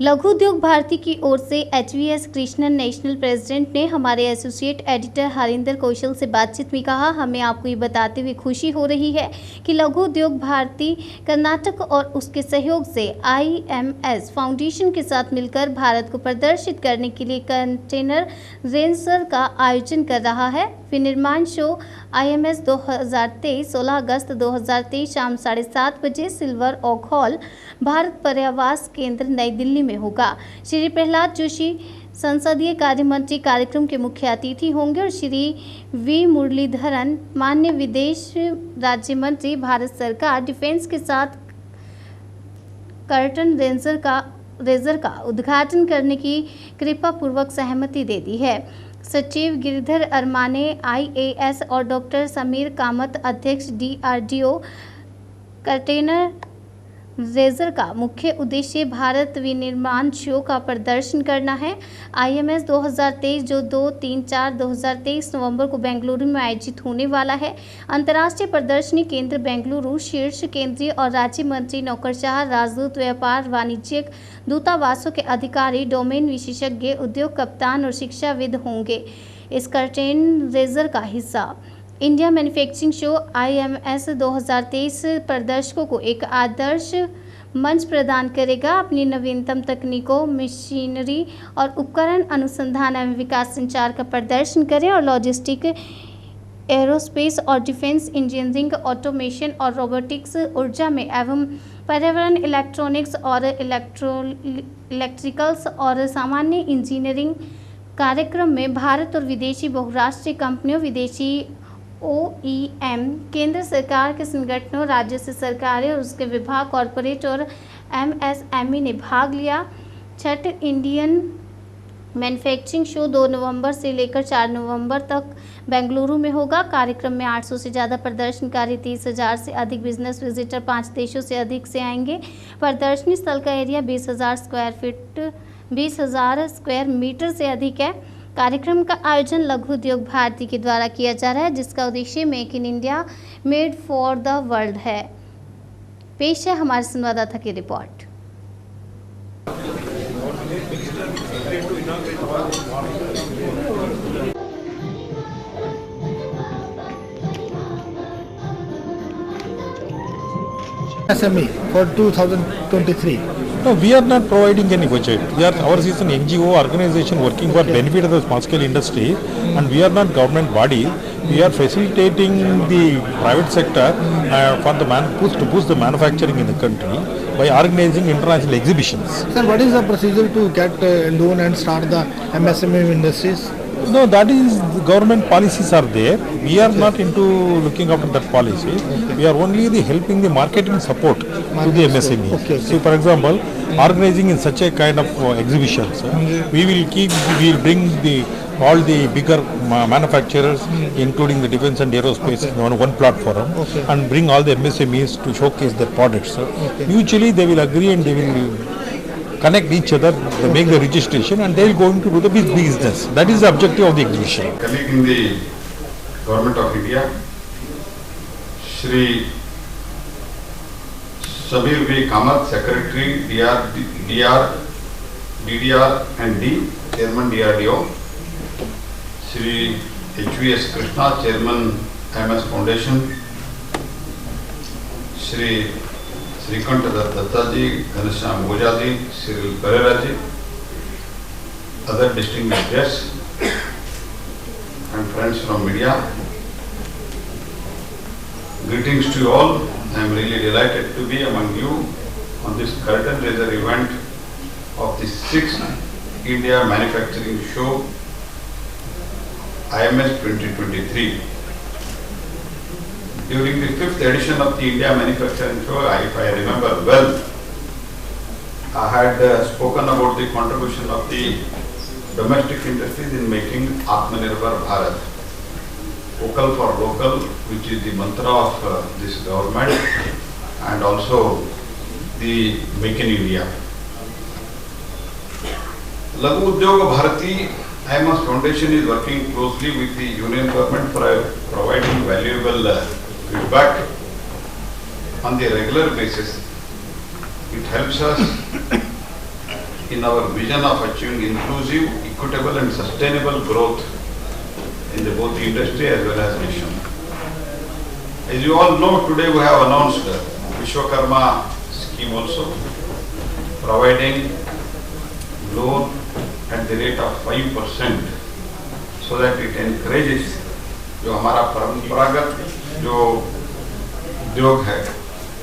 लघु उद्योग भारती की ओर से HVS कृष्णन नेशनल प्रेसिडेंट ने हमारे एसोसिएट एडिटर हरिंदर कौशल से बातचीत में कहा, हमें आपको ये बताते हुए खुशी हो रही है कि लघु उद्योग भारती कर्नाटक और उसके सहयोग से IMS फाउंडेशन के साथ मिलकर भारत को प्रदर्शित करने के लिए कंटेनर रेंजर का आयोजन कर रहा है। विनिर्माण शो IMS 2023 16 अगस्त 2023 शाम 7:30 बजे सिल्वर ओक हॉल, भारत पर्यावास केंद्र, नई दिल्ली में होगा। श्री प्रहलाद जोशी संसदीय कार्य मंत्री कार्यक्रम के मुख्य अतिथि होंगे और श्री V मुरलीधरन माननीय विदेश राज्य मंत्री, भारत सरकार डिफेंस के साथ कर्टन रेजर का उद्घाटन करने की कृपा पूर्वक सहमति दे दी है। सचिव गिरिधर अरमाने IAS और डॉक्टर समीर कामत अध्यक्ष DRDO। कंटेनर रेजर का मुख्य उद्देश्य भारत विनिर्माण शो का प्रदर्शन करना है। IMS 2023 जो 2-3-4-2023 नवंबर को बेंगलुरु में आयोजित होने वाला है। अंतर्राष्ट्रीय प्रदर्शनी केंद्र बेंगलुरु, शीर्ष केंद्रीय और राज्य मंत्री, नौकरशाह, राजदूत, व्यापार वाणिज्यिक दूतावासों के अधिकारी, डोमेन विशेषज्ञ, उद्योग कप्तान और शिक्षाविद होंगे इस कर्टेन रेजर का हिस्सा। इंडिया मैन्युफैक्चरिंग शो IMS 2023 प्रदर्शकों को एक आदर्श मंच प्रदान करेगा। अपनी नवीनतम तकनीकों, मशीनरी और उपकरण, अनुसंधान एवं विकास, संचार का प्रदर्शन करें और लॉजिस्टिक, एरोस्पेस और डिफेंस, इंजीनियरिंग, ऑटोमेशन और रोबोटिक्स, ऊर्जा में एवं पर्यावरण, इलेक्ट्रॉनिक्स और इलेक्ट्रिकल्स और सामान्य इंजीनियरिंग कार्यक्रम में भारत और विदेशी बहुराष्ट्रीय कंपनियों, विदेशी OEM, केंद्र सरकार के संगठनों, राज्य से सरकारें और उसके विभाग, कॉरपोरेट और MSME ने भाग लिया। छठ इंडियन मैन्युफैक्चरिंग शो 2 नवंबर से लेकर 4 नवंबर तक बेंगलुरु में होगा। कार्यक्रम में 800 से ज़्यादा प्रदर्शनकारी, 30,000 से अधिक बिजनेस विजिटर 5 देशों से अधिक से आएंगे। प्रदर्शनी स्थल का एरिया 20,000 स्क्वायर मीटर से अधिक है। कार्यक्रम का आयोजन लघु उद्योग भारती के द्वारा किया जा रहा है, जिसका उद्देश्य make in India, made for the world है। पेश है हमारे संवाददाता की report. SME for 2023. No, we are not providing any budget. Ours is an NGO organization working for benefit of the small scale industry, and we are not government body. We are facilitating the private sector for the to boost the manufacturing in the country by organizing international exhibitions. Sir, what is the procedure to get a loan and start the MSME industries? No, that is the government policies are there. We are not into looking after that policy. We are only helping the marketing support to the MSME. Okay. So, for example, organizing in such a kind of exhibitions, we will bring all the bigger manufacturers, including the defense and aerospace, on one platform, and bring all the MSMEs to showcase their products. Mutually, they will agree and they will connect each other, they make the registration, and they will go into the big business. That is the objective of the exhibition. Colleague in the Government of India, Shri Sabir V. Kamath, Secretary DDR and D, Chairman DRDO, Shri HVS Krishna, Chairman IMS Foundation, Shri Srikant Datta ji, Ghanshyam Oja ji, Cyril Pereira ji, other distinguished guests and friends from media. Greetings to you all. I am really delighted to be among you on this curtain raiser event of the 6th India Manufacturing Show IMS 2023. During the 5th edition of the India Manufacturing Show, if I remember well, I had spoken about the contribution of the domestic industries in making Atmanirbhar Bharat, vocal for local, which is the mantra of this government, and also the Make in India. Laghu Udyog Bharati IMS Foundation is working closely with the Union Government for providing valuable feedback on the regular basis. It helps us in our vision of achieving inclusive, equitable and sustainable growth in both the industry as well as nation. As you all know, today we have announced Vishwakarma scheme also, providing loan at the rate of 5% so that it encourages जो हमारा परंपरागत जो उद्योग है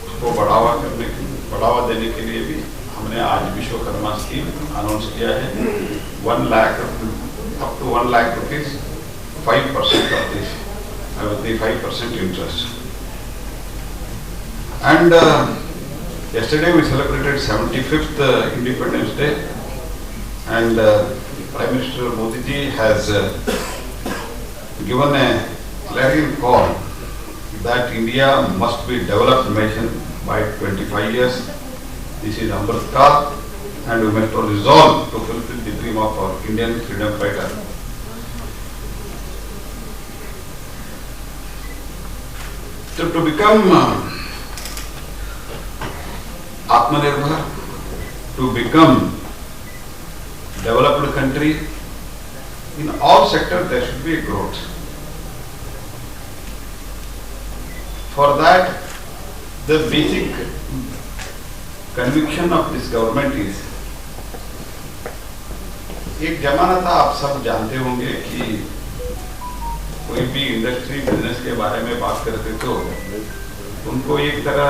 उसको बढ़ावा देने के लिए भी हमने आज विश्वकर्मा स्कीम अनाउंस किया है। 1 lakh up to 1 lakh rupees, 5% of this with the 5% interest. And yesterday we celebrated 75th Independence Day, and Prime Minister Modi ji has given a clarion call that India must be developed nation by 25 years. This is Amrit Kaal, and we must resolve to fulfill the dream of our Indian freedom fighter. So to become Atmanirbhar, to become developed country, in all sectors there should be a growth. For that, the basic conviction of this government is, एक जमाना था, आप सब जानते होंगे कि कोई भी इंडस्ट्री बिजनेस के बारे में बात करते तो उनको एक तरह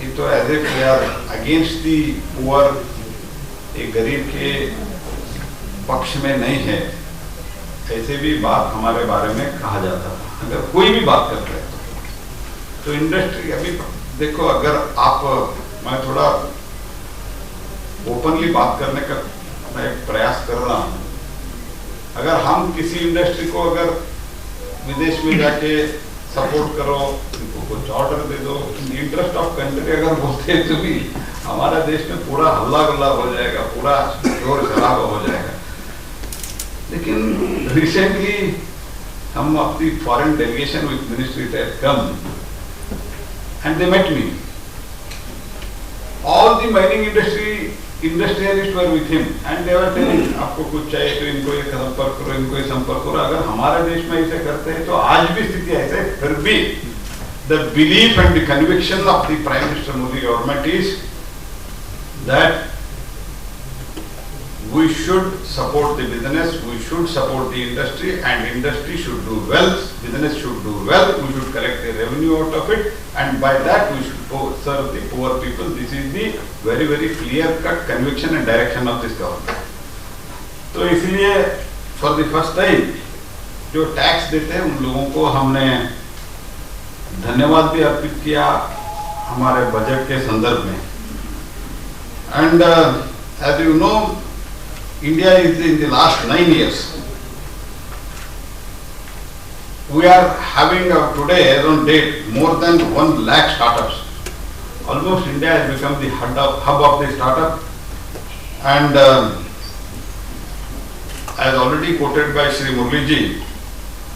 ये तो as if they are against the poor, एक गरीब के पक्ष में नहीं है, ऐसे भी बात हमारे बारे में कहा जाता था अगर कोई भी बात करते हैं तो इंडस्ट्री। अभी देखो, अगर आप, मैं थोड़ा ओपनली बात करने का मैं प्रयास कर रहा हूँ, अगर हम किसी इंडस्ट्री को अगर विदेश में जाके सपोर्ट करो, उनको कुछ ऑर्डर दे दो, इंटरेस्ट ऑफ कंट्री अगर बोलते हैं तो भी हमारा देश में पूरा हल्ला गुल्ला हो जाएगा, पूरा शोर शराबा हो जाएगा। लेकिन रिसेंटली हम अपनी foreign delegation with ministry had come and they met me. All the mining industrialists were with him and they were telling, आपको कुछ चाहिए तो इनको ये संपर्क करो, इनको ये संपर्क करो। अगर हमारे देश में ऐसे करते हैं तो आज भी स्थिति ऐसे है। फिर भी the belief and the conviction of the Prime Minister Modi government is that we should support the business, we should support the industry, and industry should do well, business should do well, we should collect the revenue out of it, and by that we should serve the poor people. This is the very, very clear-cut conviction and direction of this government. तो इसलिए for the first time जो tax देते हैं उन लोगों को हमने धन्यवाद भी अर्पित किया हमारे बजट के संदर्भ में। And as you know, India is in the last 9 years. We are having today, as on date, more than 1 lakh startups. Almost India has become the hub of the startup. And as already quoted by Shri Murli ji,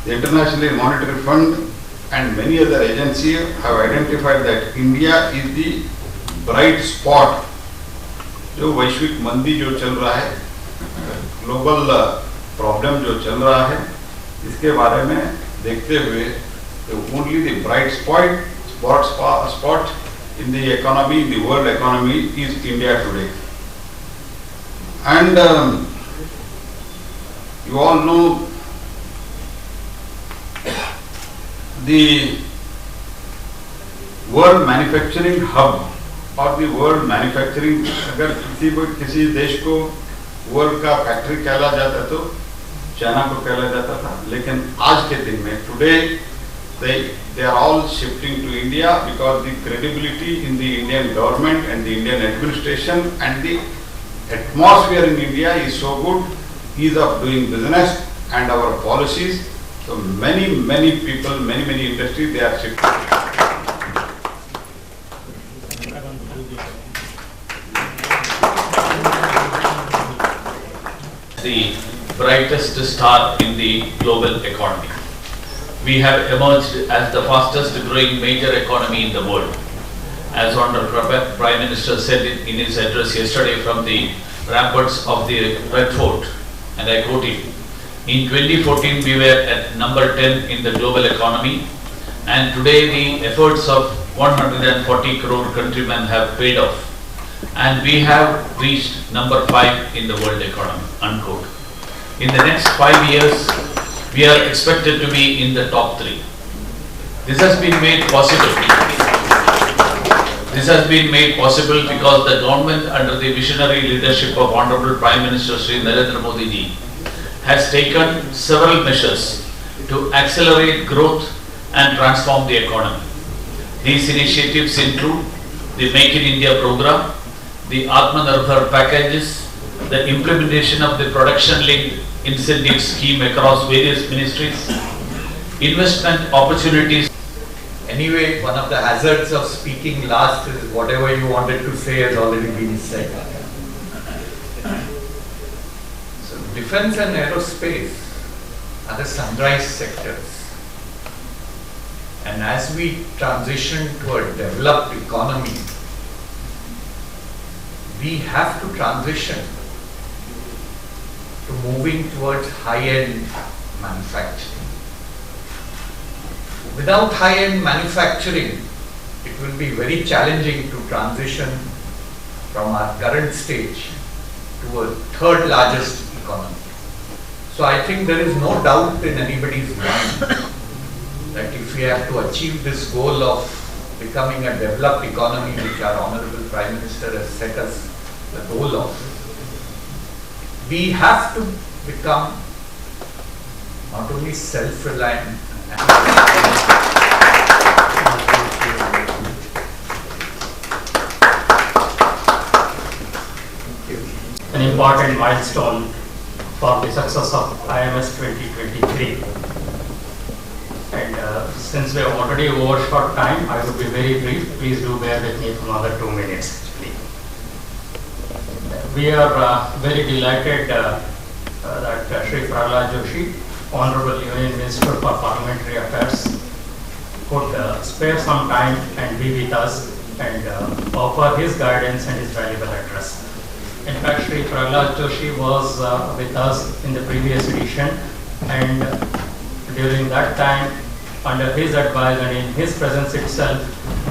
the International Monetary Fund and many other agencies have identified that India is the bright spot. जो वैश्विक मंदी जो चल रहा है, global problem जो चल रहा है, इसके बारे में देखते हुए only the bright spot in the economy, in the world economy is India today. And you all know the world manufacturing hub और दी वर्ल्ड मैन्युफैक्चरिंग, अगर किसी देश को वर्ल्ड का फैक्ट्री कहला जाता तो चाइना को कहला जाता था, लेकिन आज के दिन में today they are all shifting to India because the credibility in the Indian government and the Indian administration and the atmosphere in India is so good, ease of doing business and our policies. So many people, many industries, they are shifting. The brightest star in the global economy. We have emerged as the fastest growing major economy in the world. as Honorable Prime Minister said in his address yesterday from the ramparts of the Red Fort, and I quote him, in 2014 we were at number 10 in the global economy, and today the efforts of 140 crore countrymen have paid off, and we have reached number 5 in the world economy, unquote. In the next 5 years, we are expected to be in the top 3. This has been made possible. This has been made possible because the government, under the visionary leadership of Honorable Prime Minister Shri Narendra Modi ji, has taken several measures to accelerate growth and transform the economy. These initiatives include the Make in India program, the Atmanirbhar packages, the implementation of the production-linked incentive scheme across various ministries, investment opportunities. Anyway, one of the hazards of speaking last is whatever you wanted to say has already been said. So defense and aerospace are the sunrise sectors. And as we transition to a developed economy, we have to transition to moving towards high-end manufacturing. Without high-end manufacturing, it will be very challenging to transition from our current stage to a third largest economy. So I think there is no doubt in anybody's mind that if we have to achieve this goal of becoming a developed economy, which our Honorable Prime Minister has set us the goal of, we have to become not only self-reliant, an important milestone for the success of IMS 2023. And since we have already overshot time, I will be very brief. Please do bear with me for another 2 minutes. Actually, we are very delighted that Shri Prahlad Joshi, Honorable Union Minister for Parliamentary Affairs, could spare some time and be with us and offer his guidance and his valuable address. In fact, Shri Prahlad Joshi was with us in the previous edition, and during that time, under his advice and in his presence itself,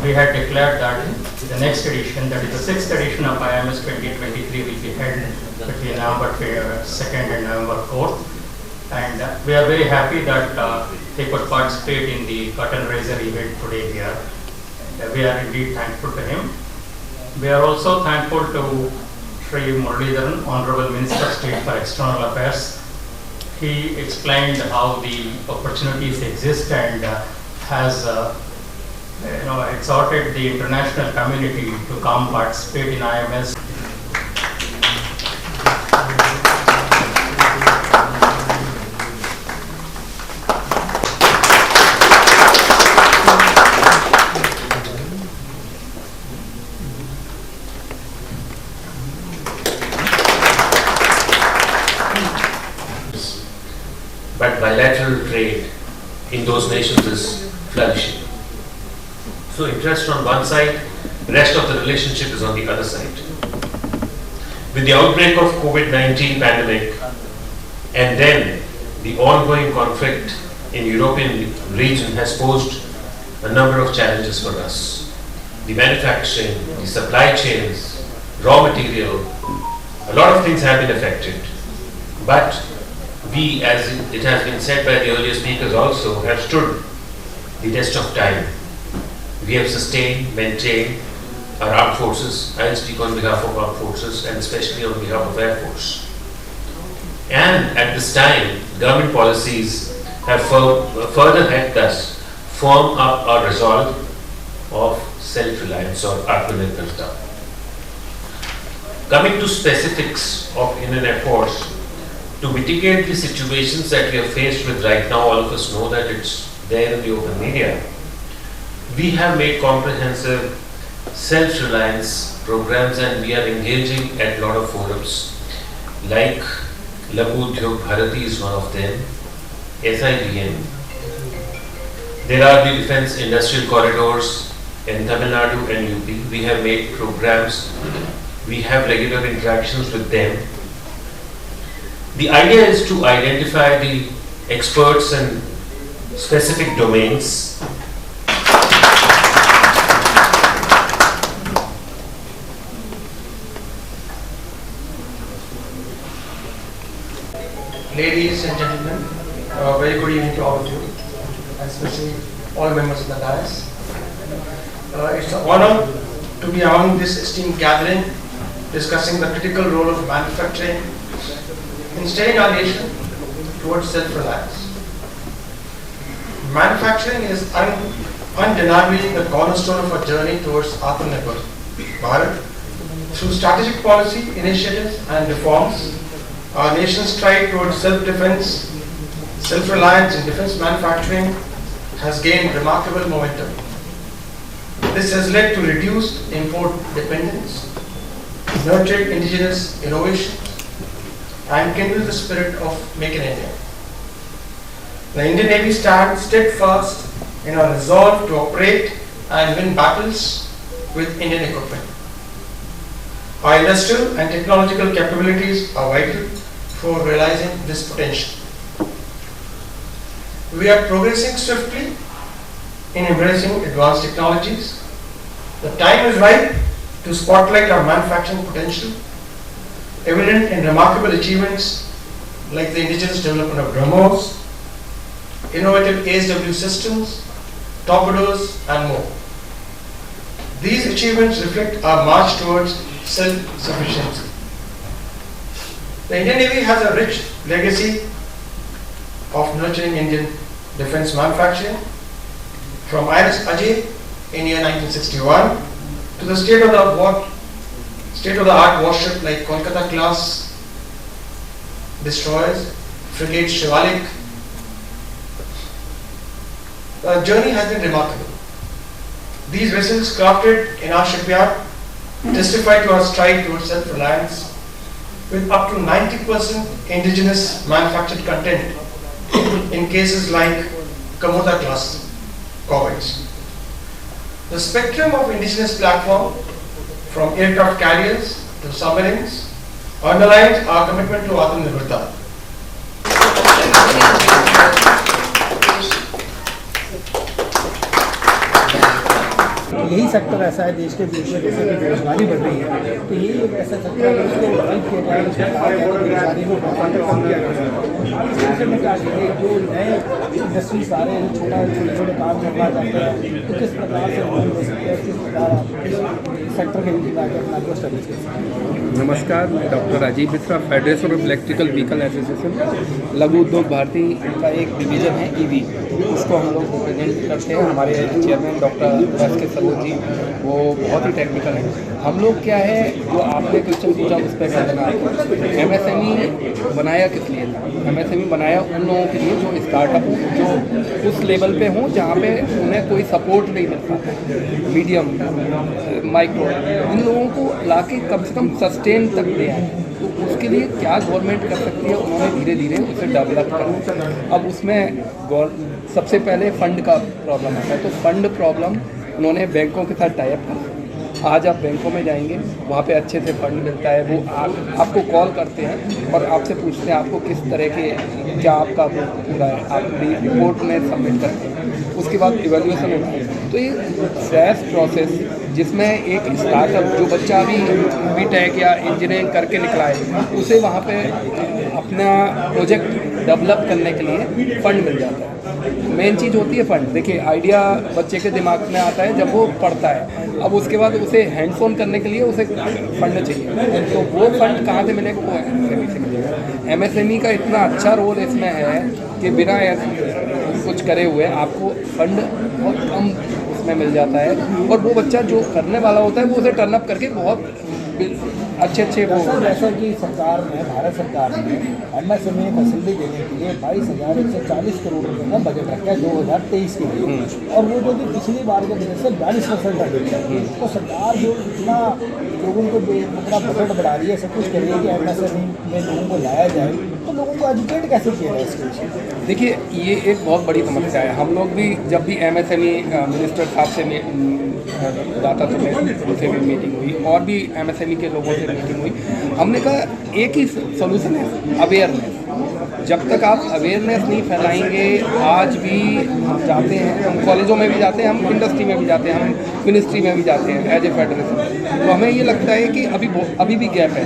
we had declared that the next edition, that is the 6th edition of IMS 2023, will be held between November 2nd and November 4th. And we are very happy that he could participate in the curtain raiser event today here. And we are indeed thankful to him. We are also thankful to Shri Muralidharan, Honorable Minister of State for External Affairs. He explained how the opportunities exist and has exhorted the international community to come participate in IMS. But bilateral trade in those nations is flourishing. So interest on one side, rest of the relationship is on the other side. With the outbreak of COVID-19 pandemic and then the ongoing conflict in European region has posed a number of challenges for us. The manufacturing, the supply chains, raw material, a lot of things have been affected. But we, as it has been said by the earlier speakers also, have stood the test of time. We have sustained, maintained our armed forces. I speak on behalf of armed forces and especially on behalf of Air Force. And at this time, government policies have further helped us firm up our resolve of self-reliance or Atmanirbharta. Coming to specifics of Indian Air Force, to mitigate the situations that we are faced with right now, all of us know that it's there in the open media. We have made comprehensive self-reliance programs and we are engaging at a lot of forums like Laghu Udyog Bharati is one of them, SIBM. There are the defense industrial corridors, in Tamil Nadu and UP. We have made programs, we have regular interactions with them. The idea is to identify the experts in specific domains. Ladies and gentlemen, very good evening to all of you, especially all members of the dais. It's an honor to be among this esteemed gathering discussing the critical role of manufacturing in steering our nation towards self-reliance. Manufacturing is undeniably the cornerstone of our journey towards Atmanirbhar Bharat. Through strategic policy initiatives and reforms, our nation's stride towards self-defense, self-reliance in defense manufacturing has gained remarkable momentum. This has led to reduced import dependence, nurtured indigenous innovation, and kindled the spirit of Make in India. The Indian Navy stands steadfast in our resolve to operate and win battles with Indian equipment. Our industrial and technological capabilities are vital for realizing this potential. We are progressing swiftly in embracing advanced technologies. The time is right to spotlight our manufacturing potential, evident in remarkable achievements like the indigenous development of BrahMos, innovative ASW systems, torpedoes, and more. These achievements reflect our march towards self-sufficiency. The Indian Navy has a rich legacy of nurturing Indian defense manufacturing, from INS Ajay in year 1961 to the state-of-the-art warship like Kolkata class destroyers, frigate Shivalik. The journey has been remarkable. These vessels crafted in our shipyard testify to our stride towards self-reliance, with up to 90% indigenous manufactured content in cases like Kamoda class corvettes. The spectrum of indigenous platform, from aircraft carriers to submarines, underlines our commitment to Atmanirbharta. यही sector ऐसा है देश के बीच में, जैसे कि बेरोजगारी बढ़ रही है, तो यही एक ऐसा सेक्टर है जिसको डेवलप किया जाए, उसमें बेरोजगारी को कम किया जाए। इस सिलसिले में क्या चाहिए, जो नए इंडस्ट्रीज आ रहे हैं, छोटे छोटे काम करना चाहते हैं, तो किस प्रकार से लोन ले सकते हैं, किस प्रकार इस सेक्टर के बीच में आकर अपना को स्टडी कर सकते हैं। नमस्कार, मैं doctor Rajiv Mishra, federation of electrical vehicle association Laghu Udyog Bharti का एक डिवीज़न है ईवी, उसको हम लोग रिप्रेजेंट करते हैं। हमारे chairman doctor S K. Saroj ji वो बहुत ही टेक्निकल है। हम लोग क्या है, जो आपने क्वेश्चन पूछा उस पर कर देना। MSME बनाया किस लिए था? MSME बनाया उन लोगों के लिए जो स्टार्टअप हो, जो उस लेवल पे हों जहाँ पे उन्हें कोई सपोर्ट नहीं मिल पाता, मीडियम माइक्रो, इन लोगों को लाके कम से कम सस्टेन तक ले आए। तो उसके लिए क्या गवर्नमेंट कर सकती है, उन्होंने धीरे धीरे उसे डेवलप करना। अब उसमें सबसे पहले फंड का प्रॉब्लम आता है, तो फंड प्रॉब्लम उन्होंने बैंकों के साथ टाई अप कर। आज आप बैंकों में जाएंगे, वहाँ पे अच्छे से फंड मिलता है, वो आपको कॉल करते हैं और आपसे पूछते हैं आपको किस तरह के, क्या आपका पूरा है, आप रिपोर्ट में सबमिट करते हैं, उसके बाद इवैल्यूएशन होता है। तो ये फ्रेश प्रोसेस जिसमें एक स्टार्टअप, जो बच्चा अभी बीटेक या इंजीनियरिंग करके निकला है, उसे वहाँ पे अपना प्रोजेक्ट डेवलप करने के लिए फंड मिल जाता है। मेन चीज़ होती है फंड। देखिए, आइडिया बच्चे के दिमाग में आता है जब वो पढ़ता है, अब उसके बाद उसे हैंड्स ऑन करने के लिए उसे फंड चाहिए, तो वो फंड कहाँ से मिलेगा? वो MSME से मिलेगा। MSME का इतना अच्छा रोल इसमें है कि बिना कुछ करे हुए आपको फंड बहुत कम उसमें मिल जाता है, और वो बच्चा जो करने वाला होता है वो उसे टर्न अप करके बहुत अच्छे वो। जैसा कि सरकार ने, भारत सरकार ने MSME फैसिलिटी देने के लिए 22,140 करोड़ रुपये का बजट रखा है 2023 के लिए, और वो जो कि पिछली बार के बजट से 42% अधिक है। तो सरकार जो इतना लोगों को अपना बजट बढ़ा रही है, सब कुछ कर रही है कि MSME में लोगों को लाया जाए, तो लोगों को एजुकेट कैसे किया जाए इसके? देखिए, ये एक बहुत बड़ी समस्या है। हम लोग भी जब भी MSME मिनिस्टर साहब से दाता समेत उनसे भी मीटिंग हुई और भी MSME के लोगों से मीटिंग हुई। हमने कहा एक ही सोल्यूशन है, अवेयरनेस। जब तक आप अवेयरनेस नहीं फैलाएंगे, आज भी हम जाते हैं, हम कॉलेजों में भी जाते हैं, हम इंडस्ट्री में भी जाते हैं, हम मिनिस्ट्री में भी जाते हैं एज ए फेडरेशन, तो हमें ये लगता है कि अभी भी गैप है।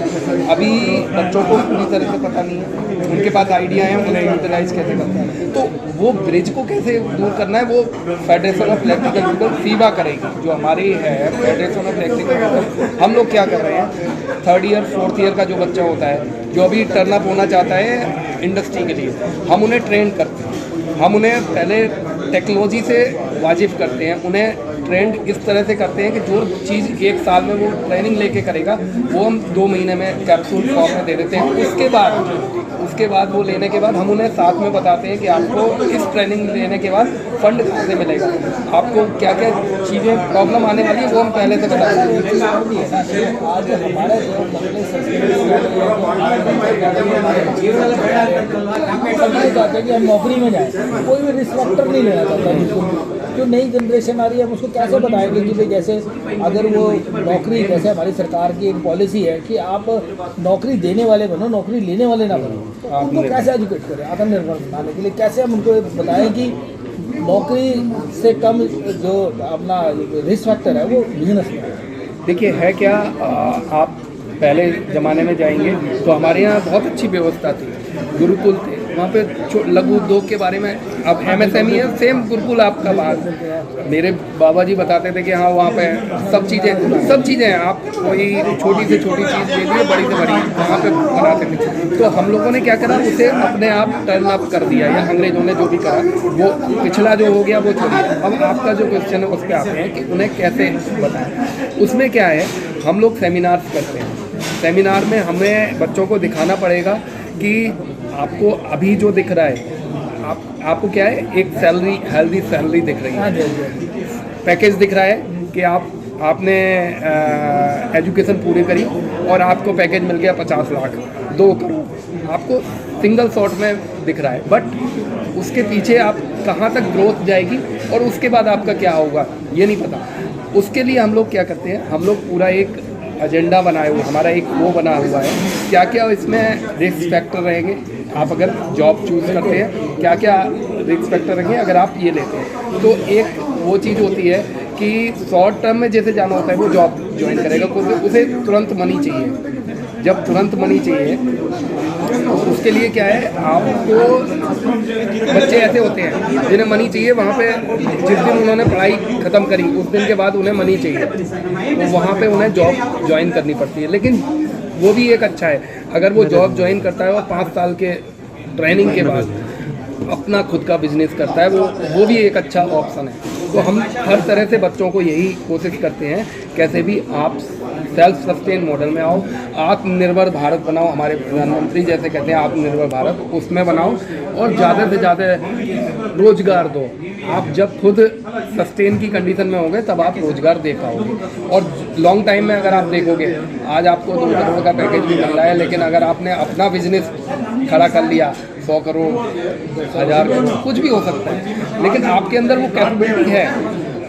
अभी बच्चों को पूरी तरह से पता नहीं है, उनके पास आइडिया है, उन्हें यूटिलाइज कैसे करना है, तो वो ब्रिज को कैसे दूर करना है वो federation of electrical vehicle FIBA करेगी। जो हमारी है फेडरेशन ऑफ इलेक्ट्रिकल व्हीकल, हम लोग क्या कर रहे हैं, 3rd ईयर 4th ईयर का जो बच्चा होता है जो अभी टर्न अप होना चाहता है इंडस्ट्री के लिए, हम उन्हें ट्रेन करते हैं। हम उन्हें पहले टेक्नोलॉजी से वाजिफ करते हैं, उन्हें ट्रेंड इस तरह से करते हैं कि जो चीज़ 1 साल में वो ट्रेनिंग लेके करेगा वो हम 2 महीने में कैप्सूल फॉर्म में दे देते हैं। उसके बाद वो लेने के बाद हम उन्हें साथ में बताते हैं कि आपको इस ट्रेनिंग लेने के बाद फंड कहाँ से मिलेगा, आपको क्या क्या चीज़ें प्रॉब्लम आने वाली है वो हम पहले से बता देते हैं। आज हमारे जो चाहते हैं कि हम नौकरी में जाएं, कोई भी रिस्क फैक्टर नहीं लेना चाहता बिल्कुल। जो नई जनरेशन आ रही है हम उसको कैसे बताएंगे कि भाई जैसे अगर वो नौकरी, जैसे हमारी सरकार की एक पॉलिसी है कि आप नौकरी देने वाले बनो, नौकरी लेने वाले ना बनो, तो उनको कैसे एजुकेट करें आत्मनिर्भर बनाने के लिए, कैसे हम उनको बताएं कि नौकरी से कम जो अपना रिस्क फैक्टर है वो बिजनेस में है। देखिए है क्या, आप पहले ज़माने में जाएंगे तो हमारे यहाँ बहुत अच्छी व्यवस्था थी, गुरुकुल थे, वहाँ पे लघु उद्योग के बारे में, अब MSME है सेम गुरुकुल आपका बात। मेरे बाबा जी बताते थे कि हाँ वहाँ पे सब चीज़ें हैं, आप कोई छोटी से छोटी चीज़ ले लिए, बड़ी से बड़ी वहाँ पे बनाते थे। तो हम लोगों ने क्या करा, उसे अपने आप टर्न अप कर दिया, या अंग्रेजों ने जो भी करा वो पिछला जो हो गया वो छोड़िए। अब आपका जो क्वेश्चन है उस पर आते हैं कि उन्हें कैसे बताएं। उसमें क्या है, हम लोग सेमिनार्स करते हैं। सेमिनार में हमें बच्चों को दिखाना पड़ेगा कि आपको अभी जो दिख रहा है, आपको क्या है, एक सैलरी, हेल्दी सैलरी दिख रही है, पैकेज दिख रहा है कि आपने एजुकेशन पूरी करी और आपको पैकेज मिल गया 50 लाख, 2 करोड़, आपको सिंगल शॉट में दिख रहा है। बट उसके पीछे आप कहाँ तक ग्रोथ जाएगी और उसके बाद आपका क्या होगा ये नहीं पता। उसके लिए हम लोग क्या करते हैं, हम लोग पूरा एक एजेंडा बनाए हुए, हमारा एक वो बना हुआ है, क्या क्या इसमें रिस्क फैक्टर रहेंगे, आप अगर जॉब चूज़ करते हैं क्या क्या रिस्क फैक्टर रहेंगे अगर आप ये लेते हैं। तो एक वो चीज़ होती है कि शॉर्ट टर्म में जैसे जाना होता है वो जॉब ज्वाइन करेगा, उसे तुरंत मनी चाहिए। जब तुरंत मनी चाहिए तो उसके लिए क्या है, आपको बच्चे ऐसे होते हैं जिन्हें मनी चाहिए, वहाँ पे जिस दिन उन्होंने पढ़ाई ख़त्म करी उस दिन के बाद उन्हें मनी चाहिए, तो वहाँ पे उन्हें जॉब ज्वाइन करनी पड़ती है। लेकिन वो भी एक अच्छा है, अगर वो जॉब ज्वाइन करता है और 5 साल के ट्रेनिंग के बाद अपना खुद का बिजनेस करता है, वो भी एक अच्छा ऑप्शन है। तो हम हर तरह से बच्चों को यही कोशिश करते हैं, कैसे भी आप सेल्फ सस्टेन मॉडल में आओ, आत्मनिर्भर भारत बनाओ, हमारे प्रधानमंत्री जैसे कहते हैं आत्मनिर्भर भारत, उसमें बनाओ और ज़्यादा से ज़्यादा रोजगार दो। आप जब खुद सस्टेन की कंडीशन में होंगे तब आप रोजगार दे पाओगे। और लॉन्ग टाइम में अगर आप देखोगे, आज आपको 2 करोड़ का पैकेज भी मिल रहा है, लेकिन अगर आपने अपना बिजनेस खड़ा कर लिया, 100 करोड़, 1000 करोड़, कुछ भी हो सकता है, लेकिन आपके अंदर वो कैपेबिलिटी है,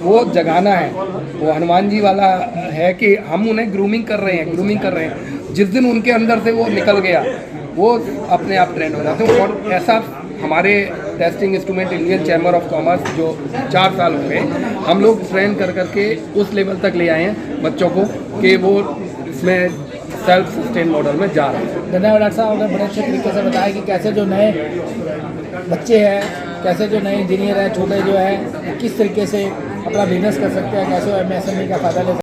वो जगाना है। वो हनुमान जी वाला है कि हम उन्हें ग्रूमिंग कर रहे हैं, जिस दिन उनके अंदर से वो निकल गया वो अपने आप ट्रेंड हो जाते हैं। और ऐसा हमारे testing instrument Indian chamber of commerce जो 4 साल हो गए, हम लोग ट्रेन कर करके उस लेवल तक ले आए हैं बच्चों को कि वो इसमें सेल्फ सस्टेन मॉडल में जा रहे हैं। धन्यवाद डॉक्टर साहब, आपने बड़े अच्छे तरीके से बताया कि कैसे जो नए बच्चे हैं, कैसे जो नए इंजीनियर हैं, छोटे जो हैं, किस तरीके से अपना बिजनेस कर सकते हैं, कैसे MSME का फ़ायदा ले सकते हैं।